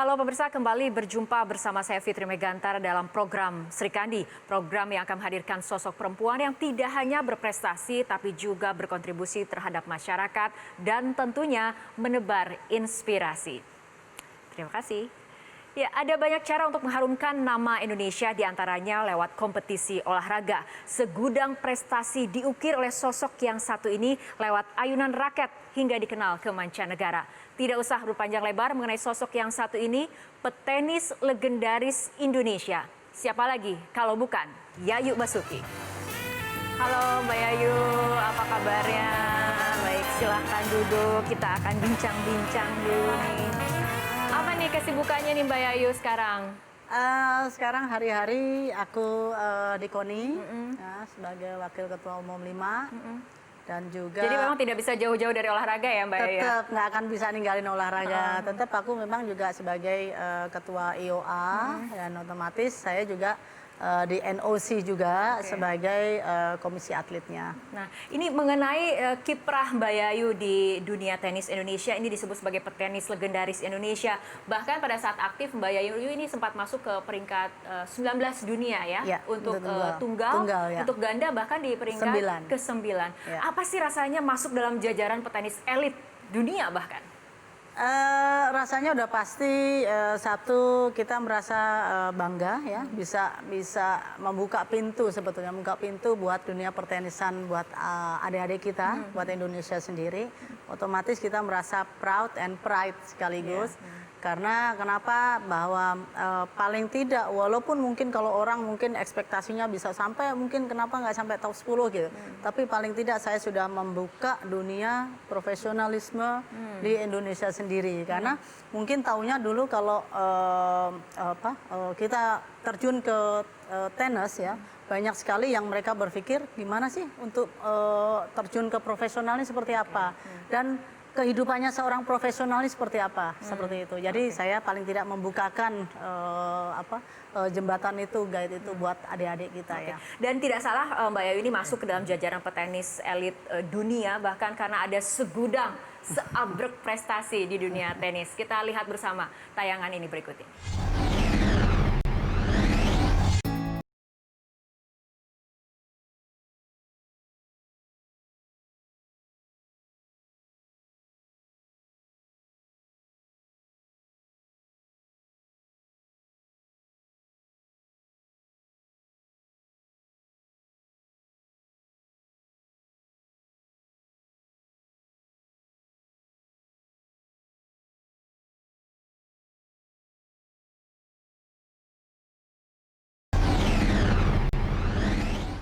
Halo pemirsa, kembali berjumpa bersama saya Fitri Megantara dalam program Sri Kandi. Program yang akan menghadirkan sosok perempuan yang tidak hanya berprestasi tapi juga berkontribusi terhadap masyarakat dan tentunya menebar inspirasi. Terima kasih. Ya, ada banyak cara untuk mengharumkan nama Indonesia, diantaranya lewat kompetisi olahraga. Segudang prestasi diukir oleh sosok yang satu ini lewat ayunan raket hingga dikenal ke mancanegara. Tidak usah berpanjang lebar mengenai sosok yang satu ini, petenis legendaris Indonesia. Siapa lagi kalau bukan Yayu Basuki. Halo Mbak Yayu, apa kabarnya? Baik, silahkan duduk, kita akan bincang-bincang dulu nih. Apa nih kesibukannya nih Mbak Yayu sekarang? Sekarang hari-hari aku di KONI ya, sebagai Wakil Ketua Umum 5 dan juga Jadi memang tidak bisa jauh-jauh dari olahraga ya Mbak Yayu? tetap nggak akan bisa ninggalin olahraga. Tetap aku memang juga sebagai Ketua IOA dan otomatis saya juga di NOC juga sebagai komisi atletnya. Nah, ini mengenai kiprah Mbak Yayu di dunia tenis Indonesia, ini disebut sebagai petenis legendaris Indonesia. Bahkan pada saat aktif Mbak Yayu ini sempat masuk ke peringkat 19 dunia ya, untuk tunggal ya. untuk ganda bahkan di peringkat ke-9. Ya. Apa sih rasanya masuk dalam jajaran petenis elit dunia bahkan? Rasanya udah pasti satu kita merasa bangga ya bisa membuka pintu, sebetulnya membuka pintu buat dunia pertenisan buat adik-adik kita, buat Indonesia sendiri. Otomatis kita merasa proud and pride sekaligus. Karena kenapa bahwa paling tidak walaupun mungkin kalau orang mungkin ekspektasinya bisa sampai mungkin kenapa nggak sampai top 10 gitu. Tapi paling tidak saya sudah membuka dunia profesionalisme di Indonesia sendiri. Karena mungkin taunya dulu kalau kita terjun ke tenis ya, banyak sekali yang mereka berpikir gimana sih untuk terjun ke profesionalnya seperti apa. Dan kehidupannya seorang profesional ini seperti apa, seperti itu. Jadi saya paling tidak membukakan jembatan itu, guide itu buat adik-adik kita ya. Dan tidak salah Mbak Yayu ini masuk ke dalam jajaran petenis elit dunia, bahkan karena ada segudang seabrek prestasi di dunia tenis. Kita lihat bersama tayangan ini berikut ini.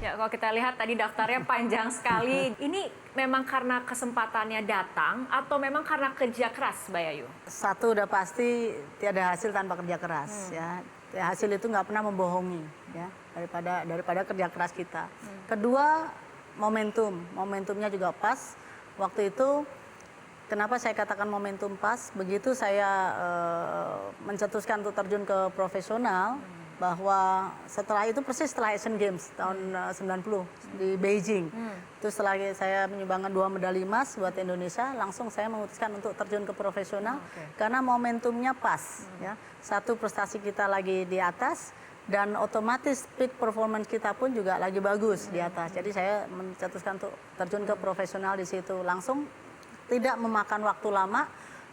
Ya, kalau kita lihat tadi daftarnya panjang sekali. Ini memang karena kesempatannya datang atau memang karena kerja keras, Mbak Yayu? Satu udah pasti tiada hasil tanpa kerja keras ya. Hasil itu nggak pernah membohongi ya daripada kerja keras kita. Kedua momentumnya juga pas. Waktu itu kenapa saya katakan momentum pas? Begitu saya mencetuskan untuk terjun ke profesional. Bahwa setelah itu persis setelah Asian Games tahun 90 di Beijing. Terus setelah saya menyumbangkan 2 medali emas buat Indonesia, langsung saya memutuskan untuk terjun ke profesional karena momentumnya pas. Ya. Satu, prestasi kita lagi di atas dan otomatis peak performance kita pun juga lagi bagus di atas. Jadi saya mencetuskan untuk terjun ke profesional di situ. Langsung tidak memakan waktu lama.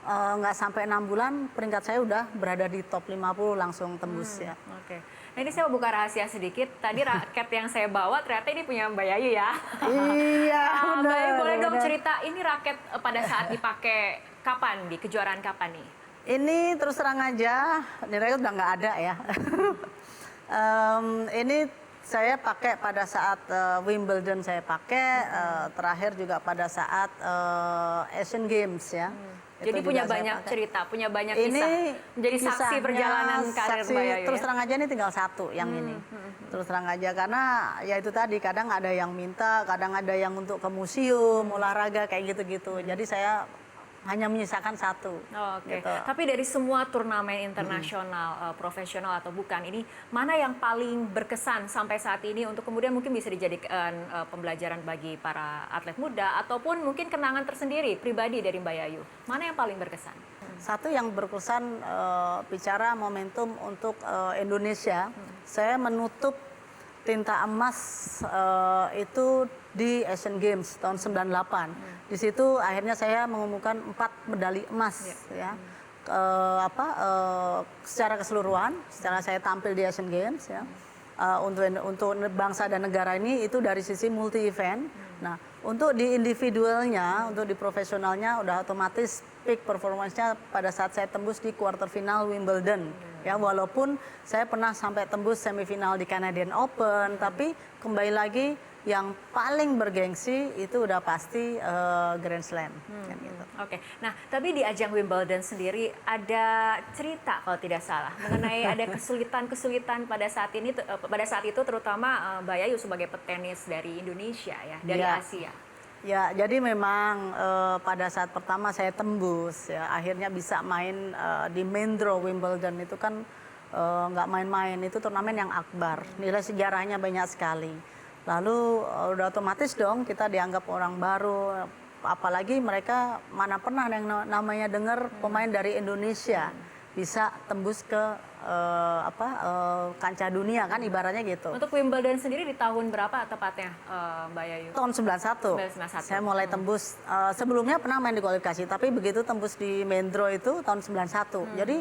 Nggak sampai 6 bulan peringkat saya udah berada di top 50 langsung tembus ya. Oke. Nah ini saya mau buka rahasia sedikit. Tadi raket yang saya bawa ternyata ini punya Mbak Yayu ya. Iya. Mbak Yayu boleh dong cerita ini raket pada saat dipakai kapan, di kejuaraan kapan nih? Ini terus terang aja, ini raket udah nggak ada ya. Ini saya pakai pada saat Wimbledon saya pakai, terakhir juga pada saat Asian Games ya. Jadi punya banyak cerita, punya banyak kisah. Menjadi saksi perjalanan karir Mbak Yayu. Terus terang aja ini tinggal satu yang ini. Terus terang aja karena ya itu tadi kadang ada yang minta, kadang ada yang untuk ke museum, olahraga kayak gitu-gitu. Jadi saya hanya menyisakan satu. Oke. Gitu. Tapi dari semua turnamen internasional, profesional atau bukan, ini mana yang paling berkesan sampai saat ini untuk kemudian mungkin bisa dijadikan pembelajaran bagi para atlet muda ataupun mungkin kenangan tersendiri pribadi dari Mbak Yayu? Mana yang paling berkesan? Satu yang berkesan bicara momentum untuk Indonesia, saya menutup tinta emas itu di Asian Games tahun 98. Di situ akhirnya saya mengumumkan 4 medali emas ya. Secara keseluruhan, setelah saya tampil di Asian Games ya. Untuk bangsa dan negara ini itu dari sisi multi event. Nah, untuk di individualnya, untuk di profesionalnya udah otomatis peak performance-nya pada saat saya tembus di quarter final Wimbledon. Ya, walaupun saya pernah sampai tembus semifinal di Canadian Open, tapi kembali lagi yang paling bergengsi itu udah pasti Grand Slam. Kan gitu. Oke, nah tapi di ajang Wimbledon sendiri ada cerita kalau tidak salah mengenai ada kesulitan-kesulitan pada saat itu terutama Mbak Yayu sebagai petenis dari Indonesia ya, dari Asia. Ya, jadi memang pada saat pertama saya tembus, ya akhirnya bisa main di main draw Wimbledon itu kan nggak main-main, itu turnamen yang akbar, nilai sejarahnya banyak sekali. Lalu udah otomatis dong kita dianggap orang baru, apalagi mereka mana pernah yang namanya dengar pemain dari Indonesia bisa tembus ke kancah dunia kan ibaratnya gitu. Untuk Wimbledon sendiri di tahun berapa tepatnya Mbak Yayu? Tahun 91. Saya mulai tembus, sebelumnya pernah main di kualifikasi, tapi begitu tembus di main draw itu tahun 91. Jadi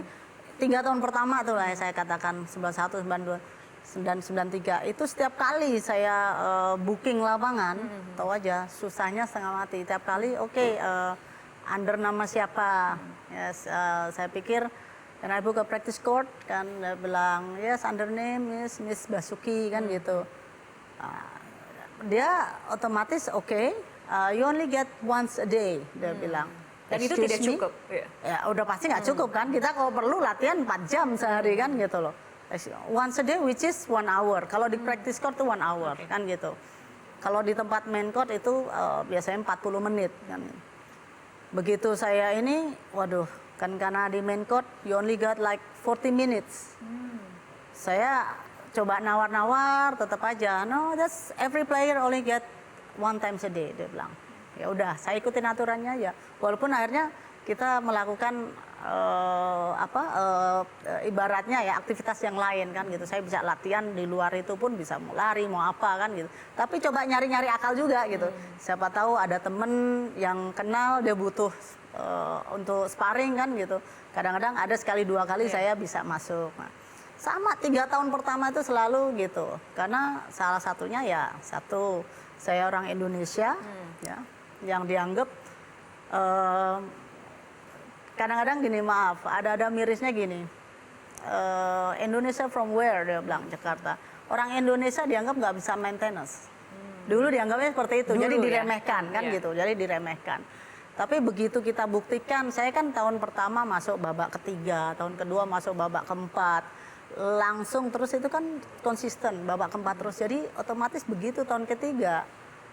3 tahun pertama tuh lah saya katakan 91, 92, 93 itu setiap kali saya booking lapangan, tahu aja susahnya setengah mati. Tiap kali under nama siapa? Yes, saya pikir dan I book a practice court kan, dia bilang yes under name is Miss Basuki kan gitu. Dia otomatis you only get once a day dia bilang. Dan itu tidak cukup. Ya udah pasti nggak cukup kan, kita kalau perlu latihan 4 jam sehari kan gitu loh. Once a day which is 1 hour. Kalau di practice court itu 1 hour kan gitu. Kalau di tempat main court itu biasanya 40 menit kan. Begitu saya ini, waduh, kan karena di main court you only got like 40 minutes. Saya coba nawar-nawar, tetap aja. No, that's every player only get 1 times a day, dia bilang. Ya udah, saya ikutin aturannya ya. Walaupun akhirnya kita melakukan ibaratnya ya aktivitas yang lain kan gitu. Saya bisa latihan di luar itu pun bisa mau lari, mau apa kan gitu. Tapi coba nyari-nyari akal juga gitu. Siapa tahu ada temen yang kenal dia butuh untuk sparring kan gitu. Kadang-kadang ada sekali 2 kali saya bisa masuk. Nah, sama 3 tahun pertama itu selalu gitu. Karena salah satunya ya saya orang Indonesia ya yang dianggap kadang-kadang gini, maaf, ada mirisnya gini. Indonesia from where, dia bilang, Jakarta. Orang Indonesia dianggap nggak bisa main tenis. Dulu dianggapnya seperti itu, jadi diremehkan kan gitu, jadi diremehkan. Tapi begitu kita buktikan, saya kan tahun pertama masuk babak ketiga, tahun kedua masuk babak keempat, langsung terus itu kan konsisten, babak keempat terus. Jadi otomatis begitu tahun ketiga,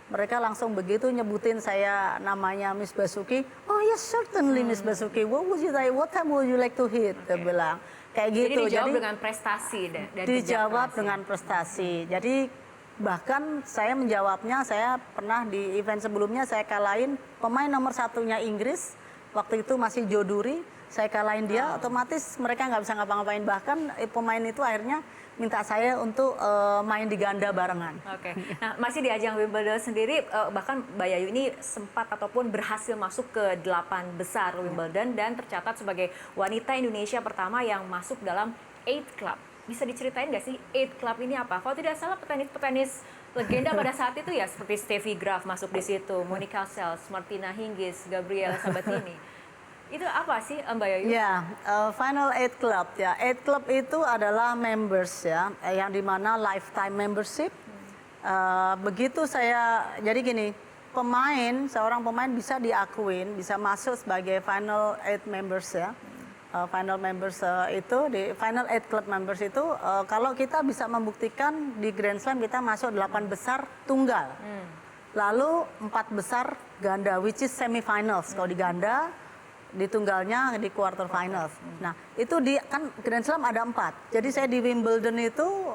mereka langsung begitu nyebutin saya namanya Miss Basuki. Oh yes, certainly Miss Basuki. What time would you like to hit? Dia bilang kayak gitu. Jadi dijawab dengan prestasi dan dijawab dengan prestasi. Jadi bahkan saya menjawabnya, saya pernah di event sebelumnya saya kalahin pemain nomor 1-nya Inggris. Waktu itu masih Joe Dury. Saya kalahin dia, otomatis mereka nggak bisa ngapa-ngapain. Bahkan pemain itu akhirnya minta saya untuk main di ganda barengan. Oke. Nah, masih di ajang Wimbledon sendiri, bahkan Mbak Yayu ini sempat ataupun berhasil masuk ke 8 besar Wimbledon dan tercatat sebagai wanita Indonesia pertama yang masuk dalam 8 Club. Bisa diceritain nggak sih 8 Club ini apa? Kalau tidak salah petenis-petenis legenda pada saat itu ya seperti Steffi Graf masuk di situ, Monica Seles, Martina Hingis, Gabriela Sabatini. Itu apa sih Mbak Yayu? Ya, Final 8 Club ya. 8 Club itu adalah members ya, yang dimana lifetime membership. Begitu saya, jadi gini, seorang pemain bisa diakuin, bisa masuk sebagai Final 8 members ya. Final members itu, di Final 8 Club members itu, kalau kita bisa membuktikan di Grand Slam kita masuk 8 besar tunggal. Lalu 4 besar ganda, which is semifinals. Kalau di ganda, di tunggalnya di quarter finals. Nah, itu kan Grand Slam ada 4. Jadi saya di Wimbledon itu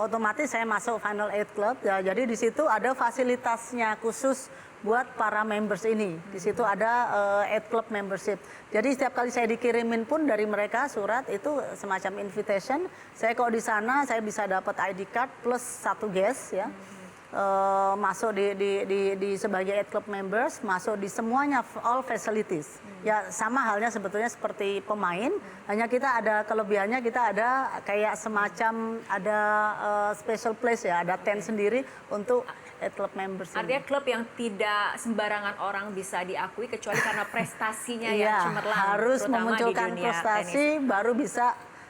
otomatis saya masuk Final 8 Club ya. Jadi di situ ada fasilitasnya khusus buat para members ini. Di situ ada Ad Club membership. Jadi setiap kali saya dikirimin pun dari mereka surat itu semacam invitation. Saya kalau di sana saya bisa dapat ID card plus 1 guest ya. Masuk di sebagai Ad Club members, masuk di semuanya all facilities. Ya sama halnya sebetulnya seperti pemain, hanya kita ada kelebihannya, kita ada kayak semacam ada special place ya, ada tent sendiri untuk Ad Club members. Artinya klub yang tidak sembarangan orang bisa diakui kecuali karena prestasinya yang Iya, cemerlang, harus terutama memunculkan di dunia prestasi tenis. baru bisa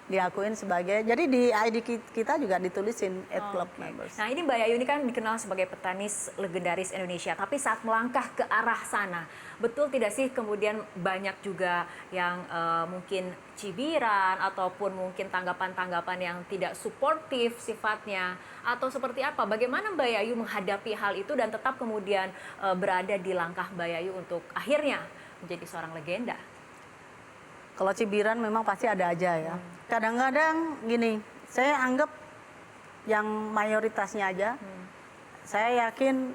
diakuin sebagai. Jadi di ID kita juga ditulisin Ad Club members. Nah ini Mbak Yayu ini kan dikenal sebagai petenis legendaris Indonesia, tapi saat melangkah ke arah sana, betul tidak sih kemudian banyak juga yang mungkin cibiran ataupun mungkin tanggapan-tanggapan yang tidak suportif sifatnya, atau seperti apa? Bagaimana Mbak Yayu menghadapi hal itu dan tetap kemudian berada di langkah Mbak Yayu untuk akhirnya menjadi seorang legenda? Kalau cibiran memang pasti ada aja ya. Kadang-kadang gini, saya anggap yang mayoritasnya aja. Saya yakin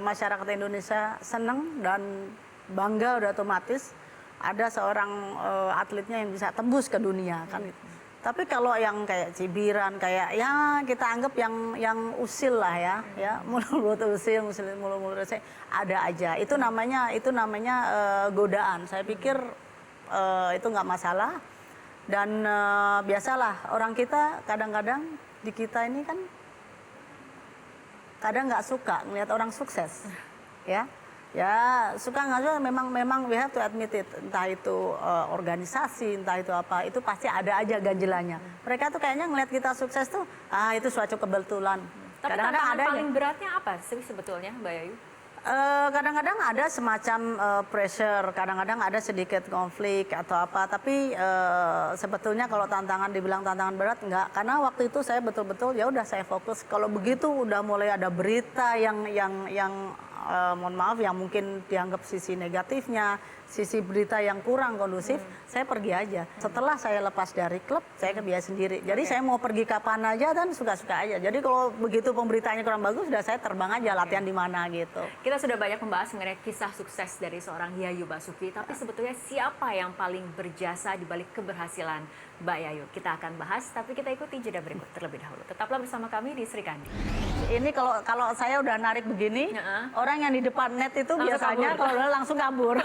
masyarakat Indonesia senang dan bangga udah otomatis ada seorang atletnya yang bisa tembus ke dunia kan gitu. Tapi kalau yang kayak cibiran, kayak ya kita anggap yang usil lah ya mulut usil, mulut usil ada aja. Itu namanya godaan. Saya pikir itu nggak masalah. Dan biasalah orang kita kadang-kadang di kita ini kan kadang nggak suka ngelihat orang sukses, ya suka nggak suka memang we have to admit it, entah itu organisasi, entah itu apa, itu pasti ada aja ganjelannya. Mereka tuh kayaknya ngelihat kita sukses tuh itu suatu kebetulan. Tapi tantangan paling beratnya apa sih sebetulnya Mbak Yayu? Kadang-kadang ada semacam pressure, kadang-kadang ada sedikit konflik atau apa, tapi sebetulnya kalau dibilang tantangan berat enggak, karena waktu itu saya betul-betul ya udah saya fokus. Kalau begitu udah mulai ada berita yang mohon maaf yang mungkin dianggap sisi negatifnya, sisi berita yang kurang kondusif, saya pergi aja. Setelah saya lepas dari klub, saya biasa sendiri. Jadi saya mau pergi kapan aja dan suka-suka aja. Jadi kalau begitu pemberitaannya kurang bagus, sudah saya terbang aja latihan di mana gitu. Kita sudah banyak membahas mengenai kisah sukses dari seorang Yayu Basuki, tapi sebetulnya siapa yang paling berjasa di balik keberhasilan Mbak Yayu? Kita akan bahas, tapi kita ikuti jeda berikut terlebih dahulu. Tetaplah bersama kami di Sri Kandi. Ini kalau saya udah narik begini, orang yang di depan net itu langsung biasanya kabur. kalau langsung kabur.